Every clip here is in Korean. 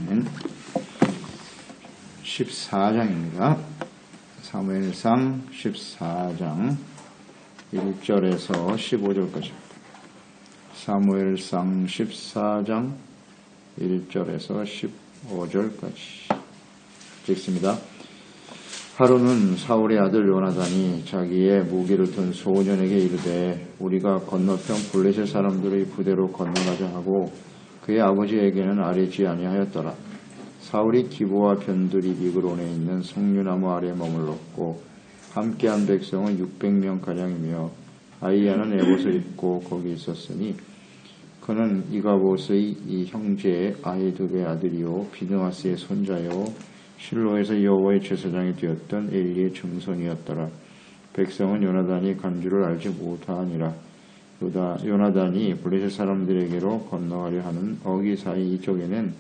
시간은 14장입니다. 사무엘상 14장 1절에서 15절까지. 사무엘상 14장 1절에서 15절까지 읽습니다. 하루는 사울의 아들 요나단이 자기의 무기를 든 소년에게 이르되 우리가 건너편 블레셋 사람들의 부대로 건너가자 하고 그의 아버지에게는 아뢰지 아니하였더라. 사울이 기브와 변두리 미그론에 있는 석류나무 아래 머물렀고 함께한 백성은 600명가량이며 아이야는 에봇을 입고 거기 있었으니 그는 이가봇의 이 형제의 아히두베의 아들이요 비느하스의 손자요 실로에서 여호와의 제사장이 되었던 엘리의 증손이었더라. 백성은 요나단이 간 줄을 알지 못하니라. 요나단이 블레셋 사람들에게로 건너가려 하는 어기 사이 이쪽에는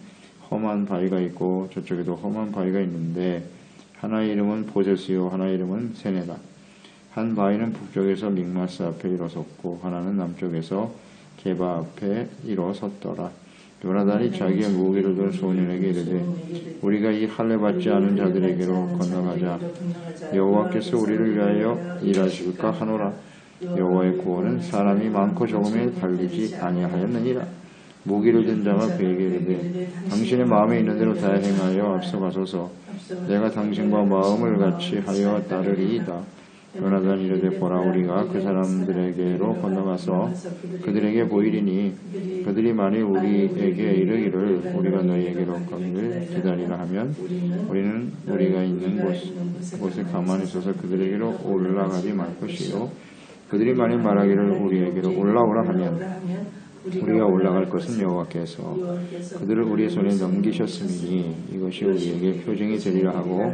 험한 바위가 있고 저쪽에도 험한 바위가 있는데 하나의 이름은 보세스요 하나의 이름은 세네다. 한 바위는 북쪽에서 믹마스 앞에 일어섰고 하나는 남쪽에서 게바 앞에 일어섰더라. 요나단이 자기의 무기를 든 소년에게 이르되 우리가 이 할례 받지 않은 자들에게로 건너가자. 여호와께서 우리를 위하여 일하실까 하노라. 여호와의 구원은 사람이 많고 적음에 달리지 아니하였느니라. 무기를 든 자가 그에게 이르되 당신의 마음에 있는 대로 다 행하여 앞서가소서. 내가 당신과 마음을 같이 하여 따르리이다. 요나단이 이르되 보라 우리가 그 사람들에게로 건너가서 그들에게 보이리니 그들이 만일 우리에게 이르기를 우리가 너희에게로 가기를 기다리라 하면 우리는 우리가 있는 곳에 가만히 있어서 그들에게로 올라가지 말 것이요 그들이 만일 말하기를 우리에게로 올라오라 하면 우리가 올라갈 것은 여호와께서 그들을 우리의 손에 넘기셨으니 이것이 우리에게 표징이 되리라 하고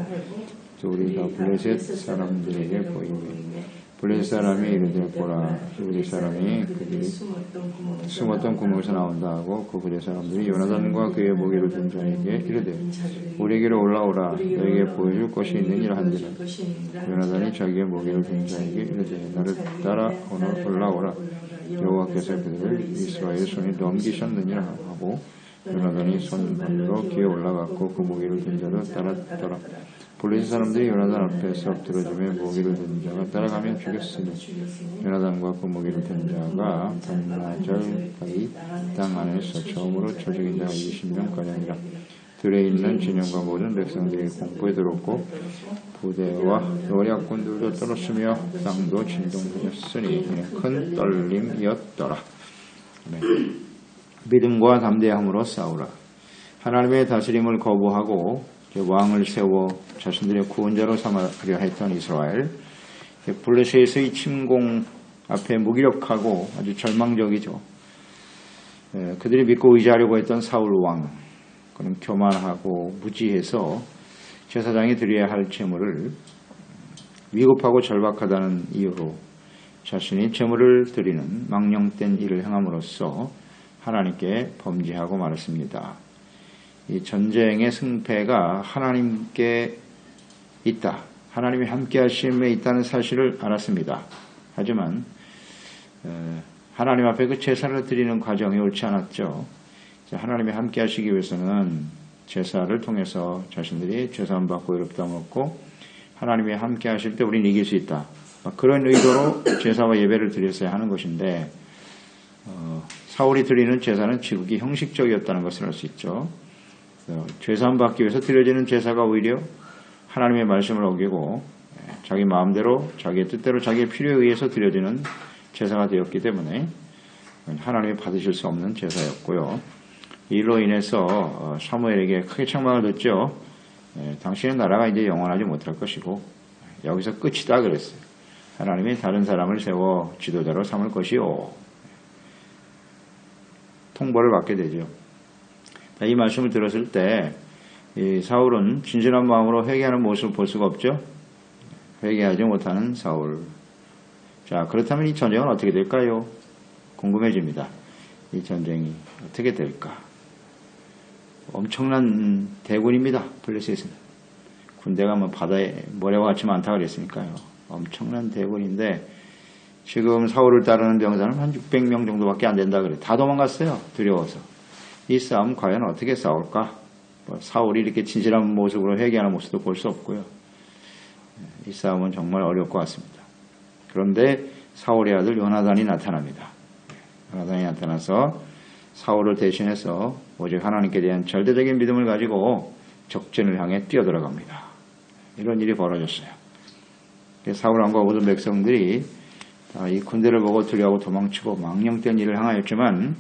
우리가 블레셋 사람들에게 보이니 블레셋 사람이 이르되 보라 블레셋 사람이 그들이 숨었던 구멍에서 나온다 하고 그 블레셋 사람들이 요나단과 그의 무기를 든 자에게 이르되 우리에게로 올라오라 너에게 보여줄 것이 있느니라 한지라. 요나단이 자기의 무기를 든 자에게 이르되 나를 따라 오늘 올라오라 여호와께서 그들을 이스라엘 손에 넘기셨느니라 하고 요나단이 손발로 기어 올라갔고 그 무기를 든 자도 따랐더라. 블레셋 사람들이 요나단 앞에서 엎드러지며 무기를 든 자가 따라가며 죽였으니 요나단과 그 무기를 든 자가 반나절까지 땅 안에서 처음으로 쳐 죽인 자가 20명가량이라. 들에 있는 진영과 모든 백성들이 공포에 들었고 부대와 노략군들도 떨었으며 땅도 진동하였으니 큰 떨림이었더라. 믿음과 담대함으로 싸우라. 하나님의 다스림을 거부하고 왕을 세워 자신들의 구원자로 삼으려 했던 이스라엘, 블레셋의 침공 앞에 무기력하고 아주 절망적이죠. 그들이 믿고 의지하려고 했던 사울 왕, 그는 교만하고 무지해서 제사장이 드려야 할 제물을 위급하고 절박하다는 이유로 자신이 제물을 드리는 망령된 일을 행함으로써 하나님께 범죄하고 말았습니다. 이 전쟁의 승패가 하나님께 있다. 하나님이 함께 하심에 있다는 사실을 알았습니다. 하지만 하나님 앞에 그 제사를 드리는 과정이 옳지 않았죠. 하나님이 함께 하시기 위해서는 제사를 통해서 자신들이 죄사함 받고 의롭다함을 얻고 하나님이 함께 하실 때 우리는 이길 수 있다. 그런 의도로 제사와 예배를 드렸어야 하는 것인데 사울이 드리는 제사는 지극히 형식적이었다는 것을 알 수 있죠. 죄사함 받기 위해서 드려지는 제사가 오히려 하나님의 말씀을 어기고 자기 마음대로 자기의 뜻대로 자기의 필요에 의해서 드려지는 제사가 되었기 때문에 하나님이 받으실 수 없는 제사였고요. 이로 인해서 사무엘에게 크게 책망을 듣죠. 당신의 나라가 이제 영원하지 못할 것이고 여기서 끝이다 그랬어요. 하나님이 다른 사람을 세워 지도자로 삼을 것이요. 통보를 받게 되죠. 이 말씀을 들었을 때 사울은 진실한 마음으로 회개하는 모습을 볼 수가 없죠. 회개하지 못하는 사울. 자, 그렇다면 이 전쟁은 어떻게 될까요? 궁금해집니다. 이 전쟁이 어떻게 될까? 엄청난 대군입니다. 블레셋은. 군대가 뭐 바다에 모래와 같이 많다고 그랬으니까요. 엄청난 대군인데 지금 사울을 따르는 병사는 한 600명 정도밖에 안 된다 그래. 다 도망갔어요. 두려워서. 이 싸움 과연 어떻게 싸울까? 사울이 이렇게 진실한 모습으로 회개하는 모습도 볼 수 없고요. 이 싸움은 정말 어려울 것 같습니다. 그런데 사울의 아들 요나단이 나타납니다. 요나단이 나타나서 사울을 대신해서 오직 하나님께 대한 절대적인 믿음을 가지고 적진을 향해 뛰어들어갑니다. 이런 일이 벌어졌어요. 사울 왕과 모든 백성들이 이 군대를 보고 두려워하고 도망치고 망령된 일을 행하였지만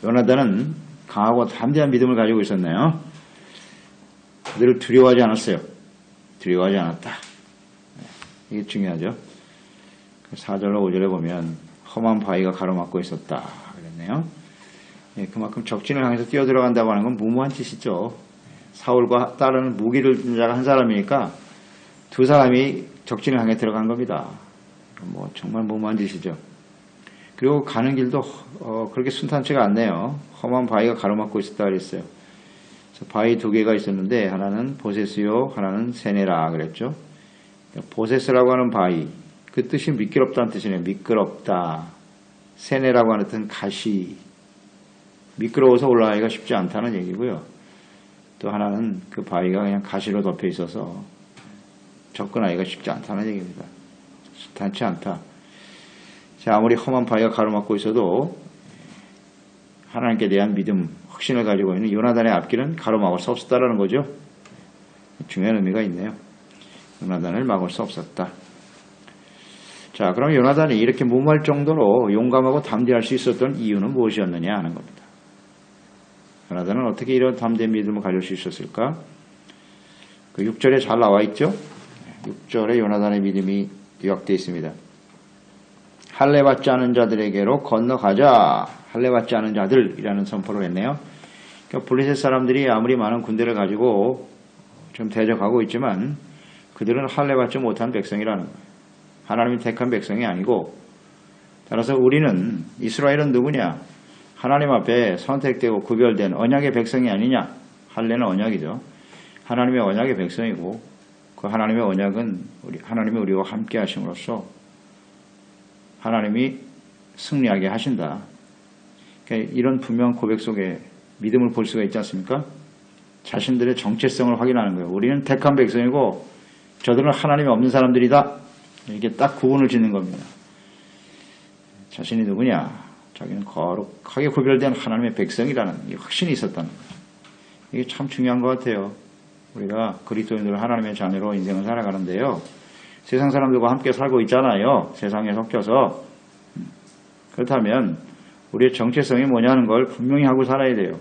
요나단은 강하고 담대한 믿음을 가지고 있었네요. 그들을 두려워하지 않았어요. 두려워하지 않았다. 이게 중요하죠. 4절로 5절에 보면 험한 바위가 가로막고 있었다 그랬네요. 그만큼 적진을 향해서 뛰어들어간다고 하는 건 무모한 짓이죠. 사울과 따르는 무기를 든 자가 한 사람이니까 두 사람이 적진을 향해 들어간 겁니다. 정말 무모한 짓이죠. 그리고 가는 길도 그렇게 순탄치가 않네요. 험한 바위가 가로막고 있었다 그랬어요. 바위 두 개가 있었는데 하나는 보세스요, 하나는 세네라 그랬죠. 보세스라고 하는 바위, 그 뜻이 미끄럽다는 뜻이네요. 미끄럽다. 세네라고 하는 뜻은 가시, 미끄러워서 올라가기가 쉽지 않다는 얘기고요. 또 하나는 그 바위가 그냥 가시로 덮여 있어서 접근하기가 쉽지 않다는 얘기입니다. 순탄치 않다. 자, 아무리 험한 바위가 가로막고 있어도 하나님께 대한 믿음, 확신을 가지고 있는 요나단의 앞길은 가로막을 수 없었다라는 거죠. 중요한 의미가 있네요. 요나단을 막을 수 없었다. 자, 그럼 요나단이 이렇게 무모할 정도로 용감하고 담대할 수 있었던 이유는 무엇이었느냐 하는 겁니다. 요나단은 어떻게 이런 담대한 믿음을 가질 수 있었을까? 그 6절에 잘 나와 있죠. 6절에 요나단의 믿음이 요약되어 있습니다. 할례받지 않은 자들에게로 건너가자. 할례받지 않은 자들이라는 선포를 했네요. 그러니까 블레셋 사람들이 아무리 많은 군대를 가지고 좀 대적하고 있지만 그들은 할례받지 못한 백성이라는 거예요. 하나님이 택한 백성이 아니고, 따라서 우리는, 이스라엘은 누구냐? 하나님 앞에 선택되고 구별된 언약의 백성이 아니냐? 할례는 언약이죠. 하나님의 언약의 백성이고, 그 하나님의 언약은 하나님이 우리와 함께 하심으로써 하나님이 승리하게 하신다. 그러니까 이런 분명한 고백 속에 믿음을 볼 수가 있지 않습니까? 자신들의 정체성을 확인하는 거예요. 우리는 택한 백성이고 저들은 하나님이 없는 사람들이다. 이렇게 딱 구분을 짓는 겁니다. 자신이 누구냐? 자기는 거룩하게 구별된 하나님의 백성이라는 이 확신이 있었다는 거죠. 이게 참 중요한 것 같아요. 우리가 그리스도인들 하나님의 자녀로 인생을 살아가는데요. 세상 사람들과 함께 살고 있잖아요. 세상에 섞여서. 그렇다면 우리의 정체성이 뭐냐는 걸 분명히 하고 살아야 돼요.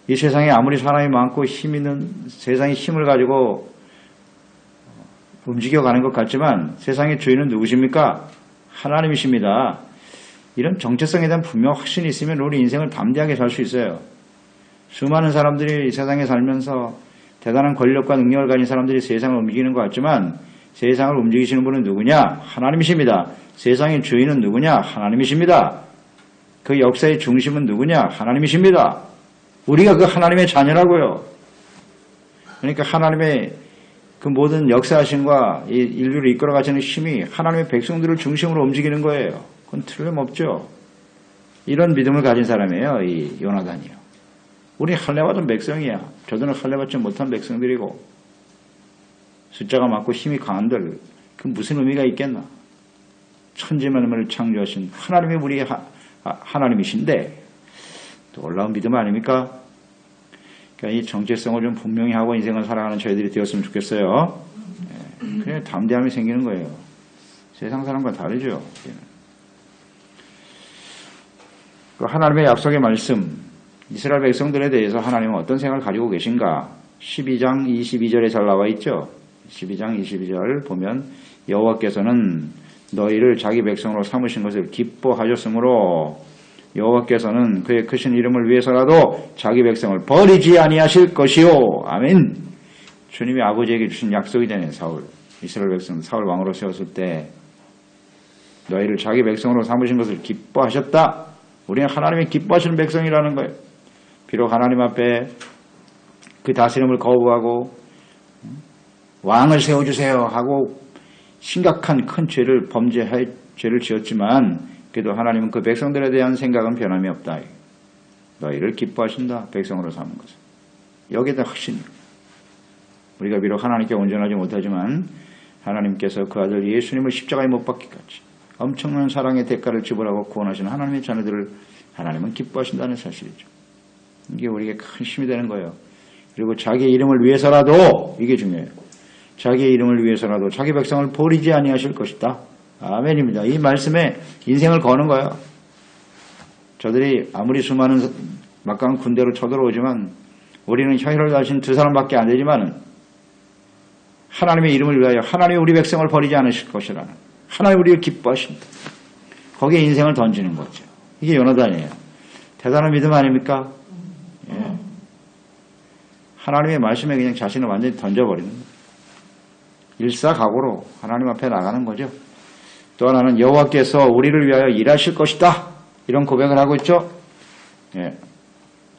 이 세상에 아무리 사람이 많고 힘 있는 세상의 힘을 가지고 움직여가는 것 같지만 세상의 주인은 누구십니까? 하나님이십니다. 이런 정체성에 대한 분명한 확신이 있으면 우리 인생을 담대하게 살 수 있어요. 수많은 사람들이 세상에 살면서 대단한 권력과 능력을 가진 사람들이 세상을 움직이는 것 같지만 세상을 움직이시는 분은 누구냐? 하나님이십니다. 세상의 주인은 누구냐? 하나님이십니다. 그 역사의 중심은 누구냐? 하나님이십니다. 우리가 그 하나님의 자녀라고요. 그러니까 하나님의 그 모든 역사하심과 이 인류를 이끌어가시는 힘이 하나님의 백성들을 중심으로 움직이는 거예요. 그건 틀림없죠. 이런 믿음을 가진 사람이에요. 이 요나단이요. 우리 할례받은 백성이야. 저들은 할례받지 못한 백성들이고 숫자가 많고 힘이 강한들 그 무슨 의미가 있겠나. 천지만물을 창조하신 하나님이 우리 하나님이신데 놀라운 믿음 아닙니까? 그러니까 이 정체성을 좀 분명히 하고 인생을 살아가는 저희들이 되었으면 좋겠어요. 그냥 담대함이 생기는 거예요. 세상 사람과 다르죠. 그 하나님의 약속의 말씀, 이스라엘 백성들에 대해서 하나님은 어떤 생각을 가지고 계신가? 12장 22절에 잘 나와 있죠. 12장 22절 보면 여호와께서는 너희를 자기 백성으로 삼으신 것을 기뻐하셨으므로 여호와께서는 그의 크신 이름을 위해서라도 자기 백성을 버리지 아니하실 것이요. 아멘. 주님이 아버지에게 주신 약속이 되는 사울, 이스라엘 백성 사울 왕으로 세웠을 때 너희를 자기 백성으로 삼으신 것을 기뻐하셨다. 우리는 하나님이 기뻐하시는 백성이라는 거예요. 비록 하나님 앞에 그 다스림을 거부하고 왕을 세워주세요 하고 심각한 큰 죄를 죄를 지었지만 그래도 하나님은 그 백성들에 대한 생각은 변함이 없다. 너희를 기뻐하신다. 백성으로 삼은 것은. 여기에다 확신. 우리가 비록 하나님께 온전하지 못하지만 하나님께서 그 아들 예수님을 십자가에 못 박기까지 엄청난 사랑의 대가를 지불하고 구원하신 하나님의 자녀들을 하나님은 기뻐하신다는 사실이죠. 이게 우리에게 큰 힘이 되는 거예요. 그리고 자기의 이름을 위해서라도, 이게 중요해요. 자기의 이름을 위해서라도 자기 백성을 버리지 아니하실 것이다. 아멘입니다. 이 말씀에 인생을 거는 거예요. 저들이 아무리 수많은 막강한 군대로 쳐들어오지만 우리는 혈혈 가신 두 사람밖에 안 되지만 하나님의 이름을 위하여 하나님이 우리 백성을 버리지 않으실 것이라는, 하나님 우리를 기뻐하신다. 거기에 인생을 던지는 거죠. 이게 요나단이에요. 대단한 믿음 아닙니까? 예. 하나님의 말씀에 그냥 자신을 완전히 던져버리는 거예요. 일사각오로 하나님 앞에 나가는 거죠. 또 하나는 여호와께서 우리를 위하여 일하실 것이다. 이런 고백을 하고 있죠. 예.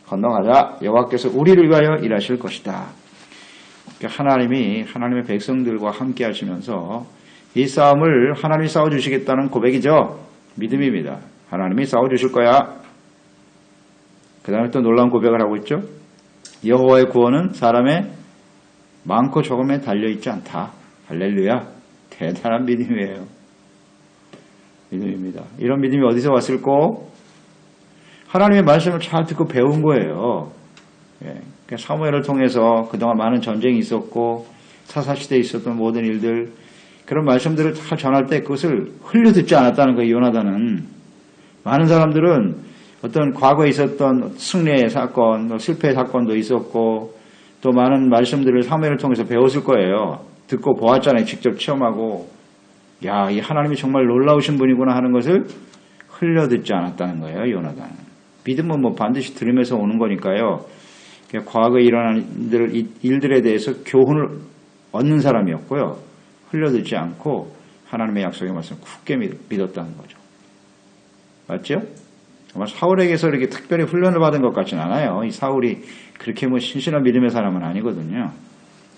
건너가자. 여호와께서 우리를 위하여 일하실 것이다. 하나님이 하나님의 백성들과 함께 하시면서 이 싸움을 하나님이 싸워주시겠다는 고백이죠. 믿음입니다. 하나님이 싸워주실 거야. 그 다음에 또 놀라운 고백을 하고 있죠. 여호와의 구원은 사람의 많고 적음에 달려있지 않다. 할렐루야. 대단한 믿음이에요. 믿음입니다. 이런 믿음이 어디서 왔을꼬? 하나님의 말씀을 잘 듣고 배운 거예요. 예. 사무엘을 통해서 그동안 많은 전쟁이 있었고 사사시대에 있었던 모든 일들, 그런 말씀들을 다 전할 때 그것을 흘려듣지 않았다는 거예요. 요나단은. 많은 사람들은 어떤 과거에 있었던 승리의 사건, 실패의 사건도 있었고 또 많은 말씀들을 사무엘을 통해서 배웠을 거예요. 듣고 보았잖아요. 직접 체험하고, 야, 이 하나님이 정말 놀라우신 분이구나 하는 것을 흘려듣지 않았다는 거예요. 요나단은. 믿음은 뭐 반드시 들으면서 오는 거니까요. 과거에 일어난 일들에 대해서 교훈을 얻는 사람이었고요. 흘려듣지 않고 하나님의 약속의 말씀을 굳게 믿었다는 거죠. 맞죠? 아마 사울에게서 이렇게 특별히 훈련을 받은 것 같진 않아요. 이 사울이 그렇게 뭐 신실한 믿음의 사람은 아니거든요.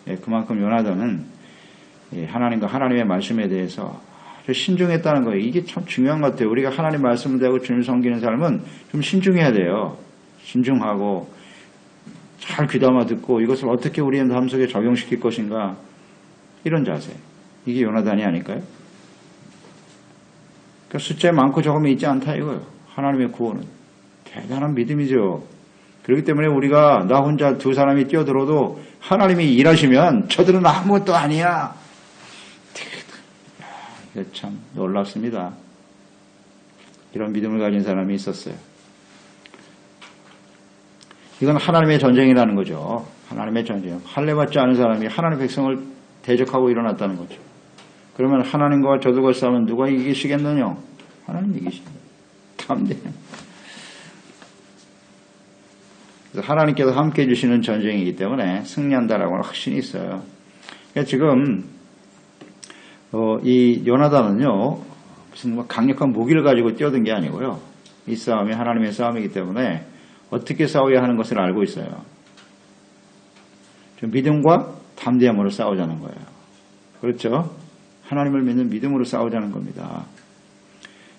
예, 그만큼 요나단은 하나님과 하나님의 말씀에 대해서 아주 신중했다는 거예요. 이게 참 중요한 것 같아요. 우리가 하나님 말씀을 대하고 주님을 섬기는 삶은 좀 신중해야 돼요. 신중하고 잘 귀담아 듣고 이것을 어떻게 우리의 삶 속에 적용시킬 것인가, 이런 자세. 이게 요나단이 아닐까요? 그러니까 숫자에 많고 적음이 있지 않다 이거예요. 하나님의 구원은 대단한 믿음이죠. 그렇기 때문에 우리가 나 혼자 두 사람이 뛰어들어도 하나님이 일하시면 저들은 아무것도 아니야. 이게 참 놀랍습니다. 이런 믿음을 가진 사람이 있었어요. 이건 하나님의 전쟁이라는 거죠. 하나님의 전쟁. 할례받지 않은 사람이 하나님의 백성을 대적하고 일어났다는 거죠. 그러면 하나님과 저들과 싸우면 누가 이기시겠느냐? 하나님 이기십니다. 탐대요. 그래서 하나님께서 함께 해주시는 전쟁이기 때문에 승리한다라고는 확신이 있어요. 그러니까 지금 이 요나단은요, 무슨 강력한 무기를 가지고 뛰어든 게 아니고요. 이 싸움이 하나님의 싸움이기 때문에 어떻게 싸워야 하는 것을 알고 있어요. 좀 믿음과 담대함으로 싸우자는 거예요. 그렇죠? 하나님을 믿는 믿음으로 싸우자는 겁니다.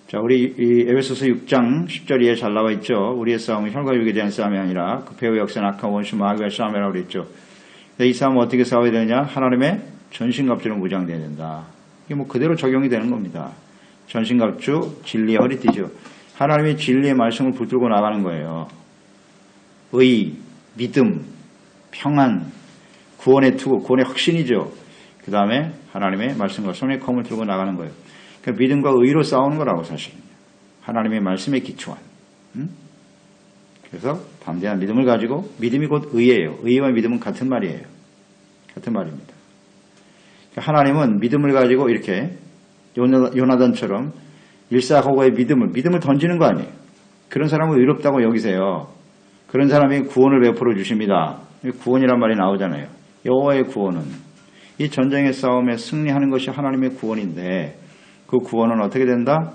자, 우리 이 에베소서 6장 10절 이에 잘 나와 있죠. 우리의 싸움은 혈과 육에 대한 싸움이 아니라 그 배후 역사 악한 원수 마귀의 싸움이라고 그랬죠. 이 싸움은 어떻게 싸워야 되느냐? 하나님의 전신갑주로 무장되어야 된다. 이게 뭐 그대로 적용이 되는 겁니다. 전신갑주, 진리의 허리띠죠. 하나님의 진리의 말씀을 붙들고 나가는 거예요. 의, 믿음, 평안, 구원의 투구, 구원의 확신이죠. 그 다음에 하나님의 말씀과 손에 검을 들고 나가는 거예요. 그러니까 믿음과 의로 싸우는 거라고 사실은요. 하나님의 말씀에 기초한. 그래서 담대한 믿음을 가지고, 믿음이 곧 의예요. 의와 믿음은 같은 말이에요. 같은 말입니다. 그러니까 하나님은 믿음을 가지고 이렇게 요나단처럼 일사고고의 믿음을 던지는 거 아니에요. 그런 사람을 의롭다고 여기세요. 그런 사람이 구원을 베풀어 주십니다. 구원이란 말이 나오잖아요. 여호와의 구원은 이 전쟁의 싸움에 승리하는 것이 하나님의 구원인데, 그 구원은 어떻게 된다?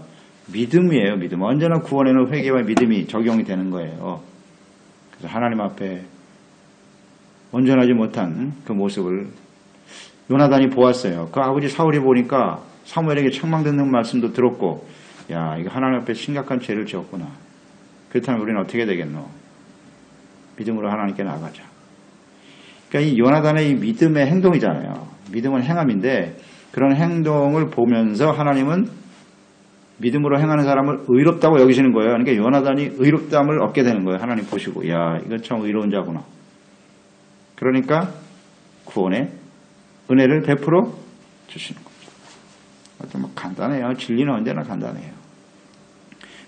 믿음이에요. 믿음. 언제나 구원에는 회개와 믿음이 적용이 되는 거예요. 그래서 하나님 앞에 온전하지 못한 그 모습을 요나단이 보았어요. 그 아버지 사울이 보니까 사무엘에게 책망 듣는 말씀도 들었고, 야, 이거 하나님 앞에 심각한 죄를 지었구나. 그렇다면 우리는 어떻게 되겠노? 믿음으로 하나님께 나가자. 그러니까 이 요나단의 이 믿음의 행동이잖아요. 믿음은 행함인데 그런 행동을 보면서 하나님은 믿음으로 행하는 사람을 의롭다고 여기시는 거예요. 그러니까 요나단이 의롭다함을 얻게 되는 거예요. 하나님 보시고 야 이건 참 의로운 자구나. 그러니까 구원의 은혜를 베풀어 주시는 거죠. 뭐 간단해요. 진리는 언제나 간단해요.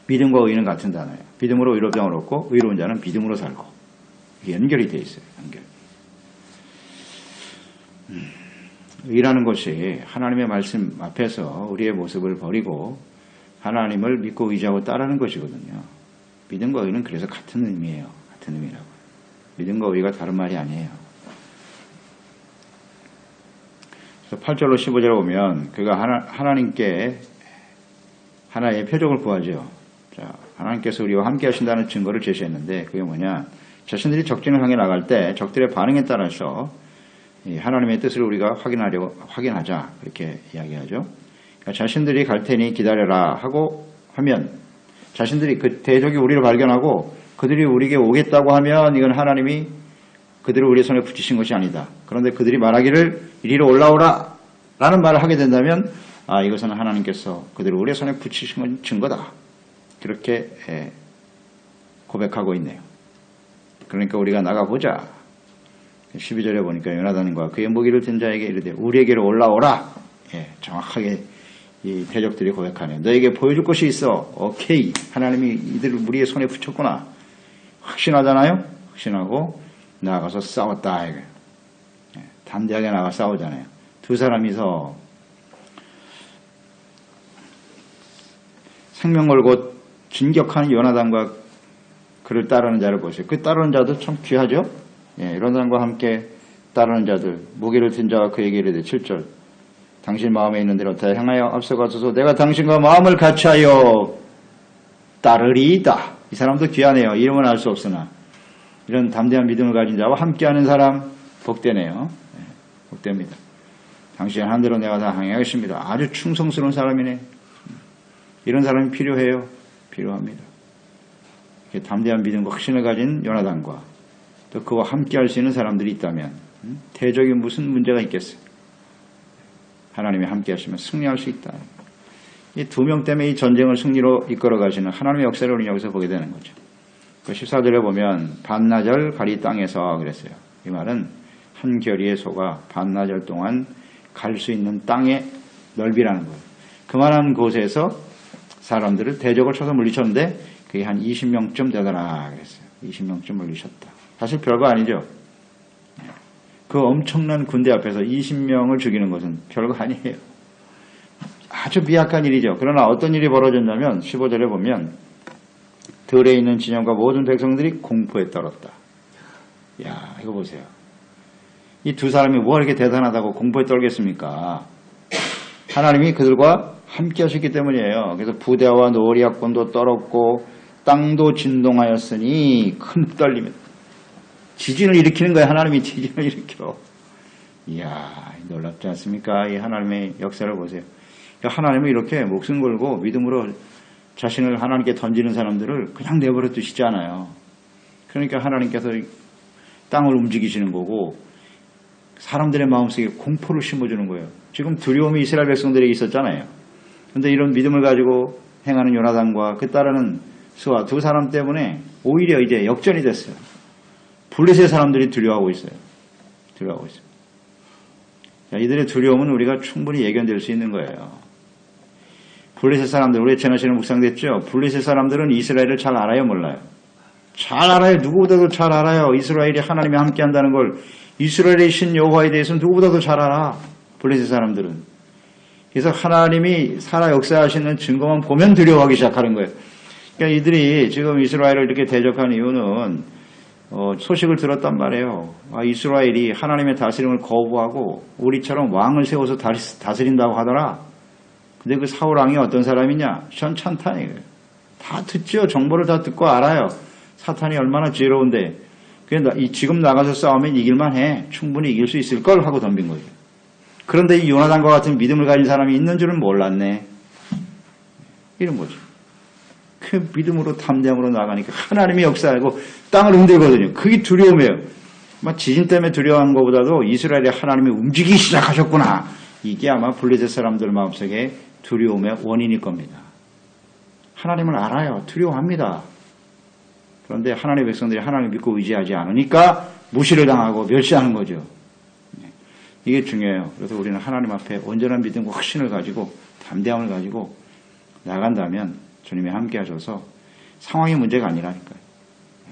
믿음과 의는 같은 단어예요. 믿음으로 의롭다함을 얻고 의로운 자는 믿음으로 살고 이게 연결이 돼 있어요. 연결. 의라는 것이 하나님의 말씀 앞에서 우리의 모습을 버리고 하나님을 믿고 의지하고 따르는 것이거든요. 믿음과 의는 그래서 같은 의미예요. 같은 의미라고. 믿음과 의가 다른 말이 아니에요. 그래서 8절로 15절에 보면 그가 하나님께 하나의 표적을 구하죠. 자, 하나님께서 우리와 함께 하신다는 증거를 제시했는데 그게 뭐냐. 자신들이 적진을 향해 나갈 때 적들의 반응에 따라서 하나님의 뜻을 우리가 확인하자 그렇게 이야기하죠. 그러니까 자신들이 갈 테니 기다려라 하고 하면 자신들이 그 대적이 우리를 발견하고 그들이 우리에게 오겠다고 하면 이건 하나님이 그들을 우리 손에 붙이신 것이 아니다. 그런데 그들이 말하기를 이리로 올라오라 라는 말을 하게 된다면 이것은 하나님께서 그들을 우리 손에 붙이신 건 증거다. 그렇게 고백하고 있네요. 그러니까 우리가 나가보자. 12절에 보니까 요나단과 그의 무기를 든 자에게 이르되 우리에게로 올라오라. 정확하게 이 대적들이 고백하네. 너에게 보여줄 것이 있어. 오케이. 하나님이 이들을 우리의 손에 붙였구나. 확신하잖아요. 확신하고 나가서 싸웠다. 담대하게 나가 싸우잖아요. 두 사람이서 생명 걸고 진격하는 요나단과 그를 따르는 자를 보세요. 그 따르는 자도 참 귀하죠. 요나단과 함께 따르는 자들 무기를 든 자가 그에게 이르되 7절 당신 마음에 있는 대로 다 행하여 앞서가소서 내가 당신과 마음을 같이하여 따르리이다. 이 사람도 귀하네요. 이름은 알 수 없으나 이런 담대한 믿음을 가진 자와 함께하는 사람 복되네요. 복됩니다. 당신의 한 대로 내가 다 행하겠습니다. 아주 충성스러운 사람이네. 이런 사람이 필요해요. 필요합니다. 이렇게 담대한 믿음과 확신을 가진 요나단과 또 그와 함께할 수 있는 사람들이 있다면 대적이 무슨 문제가 있겠어요. 하나님이 함께하시면 승리할 수 있다. 이 두 명 때문에 이 전쟁을 승리로 이끌어 가시는 하나님의 역사를 우리는 여기서 보게 되는 거죠. 그 14절에 보면 반나절 가리 땅에서 그랬어요. 이 말은 한 겨리의 소가 반나절 동안 갈 수 있는 땅의 넓이라는 거예요. 그만한 곳에서 사람들을 대적을 쳐서 물리쳤는데 그게 한 20명쯤 되더라 그랬어요. 20명쯤 물리쳤다. 사실 별거 아니죠. 그 엄청난 군대 앞에서 20명을 죽이는 것은 별거 아니에요. 아주 미약한 일이죠. 그러나 어떤 일이 벌어졌냐면 15절에 보면 들에 있는 진영과 모든 백성들이 공포에 떨었다. 야, 이거 보세요. 이 두 사람이 뭐가 이렇게 대단하다고 공포에 떨겠습니까? 하나님이 그들과 함께 하셨기 때문이에요. 그래서 부대와 노리학군도 떨었고 땅도 진동하였으니 큰 떨림이 지진을 일으키는 거예요. 하나님이 지진을 일으켜. 이야, 놀랍지 않습니까? 이 하나님의 역사를 보세요. 그러니까 하나님은 이렇게 목숨 걸고 믿음으로 자신을 하나님께 던지는 사람들을 그냥 내버려 두시지 않아요. 그러니까 하나님께서 땅을 움직이시는 거고 사람들의 마음속에 공포를 심어주는 거예요. 지금 두려움이 이스라엘 백성들에게 있었잖아요. 그런데 이런 믿음을 가지고 행하는 요나단과 그 따르는 스와 두 사람 때문에 오히려 이제 역전이 됐어요. 블레셋 사람들이 두려워하고 있어요. 두려워하고 있어요. 자, 이들의 두려움은 우리가 충분히 예견될 수 있는 거예요. 블레셋 사람들, 우리 지난시간에 묵상됐죠? 블레셋 사람들은 이스라엘을 잘 알아요, 몰라요? 잘 알아요. 누구보다도 잘 알아요. 이스라엘이 하나님이 함께 한다는 걸. 이스라엘의 신 여호와에 대해서는 누구보다도 잘 알아. 블레셋 사람들은. 그래서 하나님이 살아 역사하시는 증거만 보면 두려워하기 시작하는 거예요. 그러니까 이들이 지금 이스라엘을 이렇게 대적한 이유는 소식을 들었단 말이에요. 이스라엘이 하나님의 다스림을 거부하고 우리처럼 왕을 세워서 다스린다고 하더라. 근데 그 사울 왕이 어떤 사람이냐? 현찬탄 이거예요. 다 듣죠. 정보를 다 듣고 알아요. 사탄이 얼마나 지혜로운데. 지금 나가서 싸우면 이길만 해. 충분히 이길 수 있을 걸 하고 덤빈 거예요. 그런데 이 요나단과 같은 믿음을 가진 사람이 있는 줄은 몰랐네. 이런 거죠. 이렇게 믿음으로 담대함으로 나가니까 하나님이 역사하고 땅을 흔들거든요. 그게 두려움이에요. 지진 때문에 두려워하는 것보다도 이스라엘의 하나님이 움직이기 시작하셨구나. 이게 아마 블레셋 사람들 마음속에 두려움의 원인일 겁니다. 하나님을 알아요. 두려워합니다. 그런데 하나님의 백성들이 하나님을 믿고 의지하지 않으니까 무시를 당하고 멸시하는 거죠. 이게 중요해요. 그래서 우리는 하나님 앞에 온전한 믿음과 확신을 가지고 담대함을 가지고 나간다면 주님이 함께 하셔서 상황이 문제가 아니라니까요.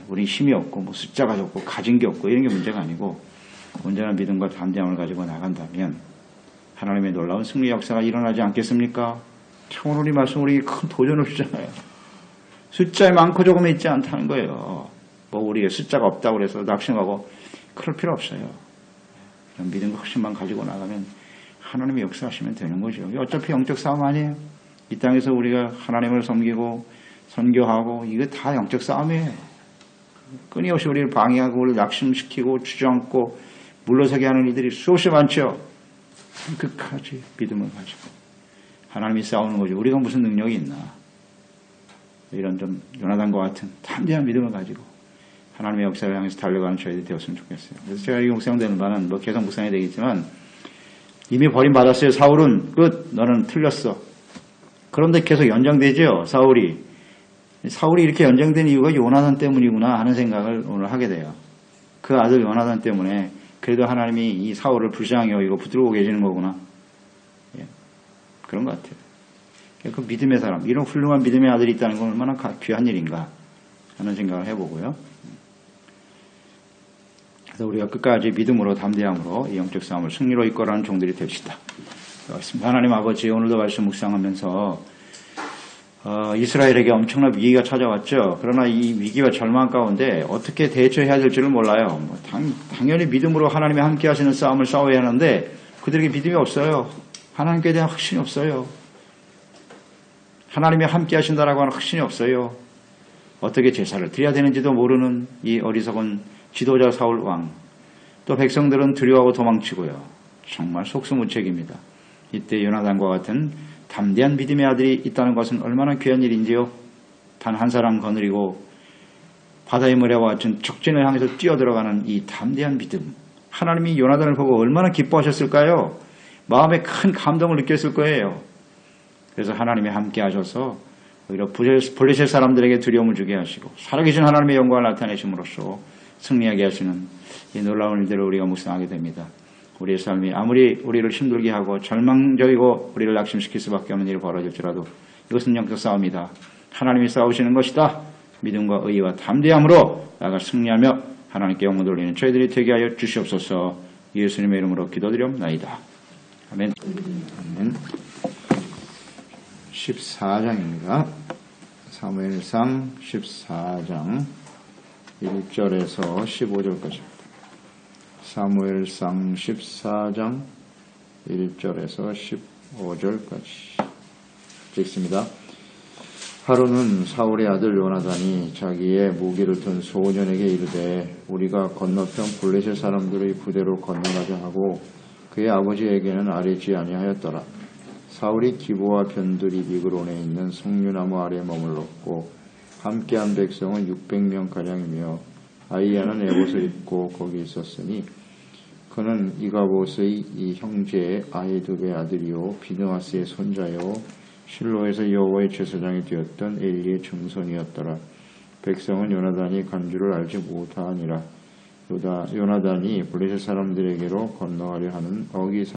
우리 힘이 없고 숫자가 적고 가진 게 없고 이런 게 문제가 아니고 온전한 믿음과 담대함을 가지고 나간다면 하나님의 놀라운 승리 역사가 일어나지 않겠습니까? 참 오늘 이 말씀 우리에게 큰 도전을 주잖아요. 숫자에 많고 적음에 있지 않다는 거예요. 우리의 숫자가 없다고 해서 낙심하고 그럴 필요 없어요. 믿음과 확신만 가지고 나가면 하나님이 역사하시면 되는 거죠. 어차피 영적 싸움 아니에요. 이 땅에서 우리가 하나님을 섬기고 선교하고 이거 다 영적 싸움이에요. 끊임없이 우리를 방해하고 우리를 낙심시키고 주저앉고 물러서게 하는 이들이 수없이 많죠. 끝까지 믿음을 가지고 하나님이 싸우는 거죠. 우리가 무슨 능력이 있나. 이런 좀 요나단과 같은 담대한 믿음을 가지고 하나님의 역사를 향해서 달려가는 저희들이 되었으면 좋겠어요. 그래서 제가 이 묵상되는 바는 계속 묵상이 되겠지만 이미 버림받았어요. 사울은 끝. 너는 틀렸어. 그런데 계속 연장되죠. 사울이 이렇게 연장된 이유가 요나단 때문이구나 하는 생각을 오늘 하게 돼요. 그 아들 요나단 때문에 그래도 하나님이 이 사울을 불쌍히 여기고 붙들고 계시는 거구나. 그런 것 같아요. 그 믿음의 사람, 이런 훌륭한 믿음의 아들이 있다는 건 얼마나 귀한 일인가 하는 생각을 해보고요. 그래서 우리가 끝까지 믿음으로 담대함으로 이 영적 싸움을 승리로 이끌어가는 종들이 됩시다. 하나님 아버지, 오늘도 말씀 묵상하면서 이스라엘에게 엄청난 위기가 찾아왔죠. 그러나 이 위기와 절망 가운데 어떻게 대처해야 될지를 몰라요. 당연히 믿음으로 하나님이 함께 하시는 싸움을 싸워야 하는데 그들에게 믿음이 없어요. 하나님께 대한 확신이 없어요. 하나님이 함께 하신다라고 하는 확신이 없어요. 어떻게 제사를 드려야 되는지도 모르는 이 어리석은 지도자 사울 왕. 또 백성들은 두려워하고 도망치고요. 정말 속수무책입니다. 이때 요나단과 같은 담대한 믿음의 아들이 있다는 것은 얼마나 귀한 일인지요. 단 한 사람 거느리고 바다의 모래와 같은 적진을 향해서 뛰어들어가는 이 담대한 믿음. 하나님이 요나단을 보고 얼마나 기뻐하셨을까요? 마음에 큰 감동을 느꼈을 거예요. 그래서 하나님이 함께 하셔서 오히려 블레셋 사람들에게 두려움을 주게 하시고 살아계신 하나님의 영광을 나타내심으로써 승리하게 하시는 이 놀라운 일들을 우리가 묵상하게 됩니다. 우리의 삶이 아무리 우리를 힘들게 하고 절망적이고 우리를 낙심시킬 수밖에 없는 일이 벌어질지라도 이것은 영적 싸움이다. 하나님이 싸우시는 것이다. 믿음과 의와 담대함으로 나아가 승리하며 하나님께 영광 돌리는 저희들이 되게 하여 주시옵소서. 예수님의 이름으로 기도드리옵나이다. 아멘. 아멘. 14장입니다. 사무엘상 14장 1절에서 15절까지입니다. 사무엘상 14장 1절에서 15절까지 읽습니다. 하루는 사울의 아들 요나단이 자기의 무기를 든 소년에게 이르되 우리가 건너편 블레셋 사람들의 부대로 건너가자 하고 그의 아버지에게는 아뢰지 아니하였더라. 사울이 기브와 변두리 미그론에 있는 석류나무 아래 머물렀고 함께한 백성은 600명가량이며 아이야는 에봇을 입고 거기 있었으니 그는 이가봇의 이 형제의 아히두베의 아들이요 비느하스의 손자요 실로에서 여호와의 제사장이 되었던 엘리의 증손이었더라. 백성은 요나단이 간 줄을 알지 못하니라. 요나단이 블레셋 사람들에게로 건너가려 하는 어기